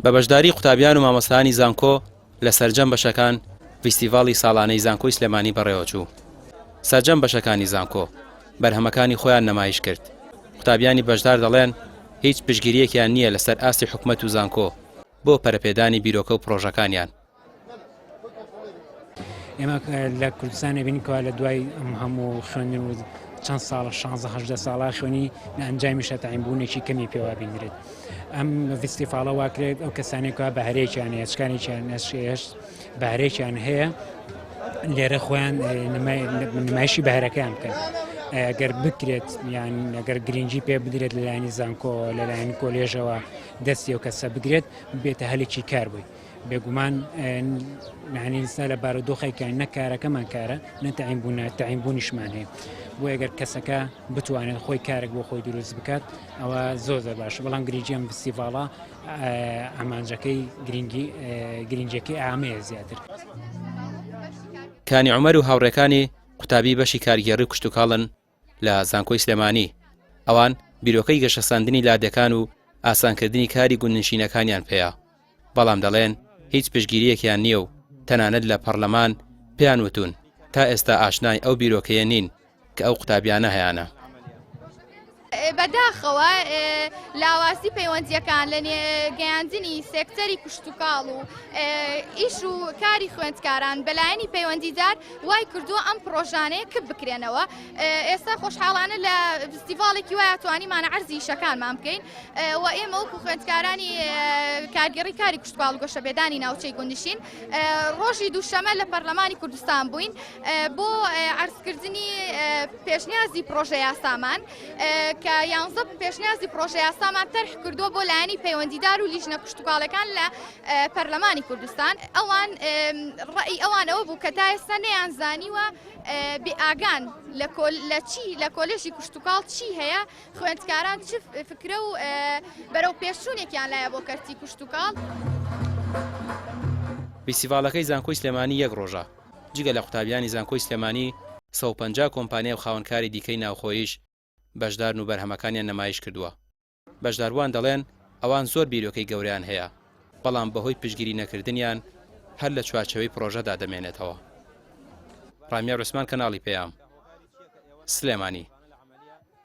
بە بەشداری قوتابیان و مامۆستایانی زانکۆ لە سەرجەم بەشەکان فیستیڤاڵی ساڵانەی زانکۆی سلێمانی بەڕێوەچوو. سەرجەم بەشەکانی زانکۆ بەرهەمەکانی خۆیان نەمایش کرد. قوتابیانی بەشدار دەڵێن هیچ پشگیریەکیان نییە لەسەر ئاستی حکومەت و زانکۆ بۆ پەرەپێدانی بیرۆکە و پرۆژەکانیان. ئێمە لە کوردستانە بینیکەوە لە دوای ئەم هەموو خوێندن و چەند ساڵە 16 ساڵا خوێنی لە ئەنجامیشە تاعینبوونێکی کەمی پێوا بینرێت. ئەم فیستیڤاڵە واکرێت ئەو کەسانێکەوە بەهرەیەکیان هەیە چکانێکیان نەشێش بەهرەیەکیان هەیە لێرە خۆیان نمایشی بەهرەکەیان بکەن. ئەگەر بکرێت یان ئەگەر گرنگی پێ بدرێت لەلایەنی زانکۆ لەلایەن کۆلێژەوە دەستی ئەو کەسە بگرێت بێتە هەلێکی کار بووی. بێگومان نانیستا لە بارودۆخێکیان نەکارەکەمان کارە نەتەعینبوونیشمان هەیە بۆ ئەگەر کەسەکە بتوانێت خۆی کارێک بۆ خۆی دروست بکات ئەوە زۆر باشە. بەڵام گرنگی ئەم فیستیڤاڵە ئامانجەکەی گرنگیەکەی ئامەیە زیاتر. کانی عومەر و هاوڕێکانی قوتابی بەشی کارگێڕی کشتتوکاڵن لە زانکۆی سلێمانی. ئەوان بیرۆکەی گەشەساندنی لادەکان و ئاسانکردنی کاری گوندنشینەکانیان پێەیە، بەڵام دەڵێن هیچ پشگیریەکیان نییە و تەنانەت لە پەرلەمان پێیان وتون تا ئێستا ئاشنای ئەو بیرۆکەیە نین کە ئەو قوتابیانە هەیەە. بەداخەوە لاواسی پەیوەندیەکان لە گەیاندنی سێکتەری کشتتوکاڵ و ئیش و کاری خوێندکاران بەلایەنی پەیوەندیدار وای کردووە ئەم پرۆژانەیە کە بکرێنەوە. ئێستا خۆشحاڵانە لە فستیڤاڵێکی وایە توانیمانە عەرزی شەکانمان بکەین و ئێمە وەکو خوێندکارانی کارگەڕی کاری کشتتوکاڵ و گۆشەبێدانی ناوچەی گوندشین ڕۆژی دووشەمە لە پەرلەمانی کوردستان بووین بۆ عەرزکردنی پێشنیازی پرۆژە یاسامان کە 11 پێشنیازی پرۆژە یاسامان تەرح کردووە بۆ لایەنی پەیوەندیدار و لیژنە کشتتوکاڵەکان لە پەرلەمانی کوردستان. ئەوان ڕەئی ئەوان ئەوە بوو کە تا ئێستا نەیانزانیوە بێئاگان لە کۆلێژی کشتتوکاڵ چی هەیە، خوێندکاران چ فکرە و بەرەو پێشچوونێکیان لایە بۆ کەرتی کشتتوکاڵ. فیستیڤاڵەکەی زانکۆی سلێمانی یەک ڕۆژە. جگە لە قوتابیانی زانکۆی سلێمانی 150 کۆمپانیا و خاوەنکاری دیکەی ناوخۆییش بەشدارن و بەرهەمەکانیان نەمایش کردووە. بەشداروان دەڵێن ئەوان زۆر بیرۆکەی گەورەیان هەیە، بەڵام بەهۆی پشگیری نەکردنیان هەر لە چوارچەوەی پرۆژەدا دەمێنێتەوە. ڕامیا ڕوسمان کەناڵی پێیام، سلێمانی.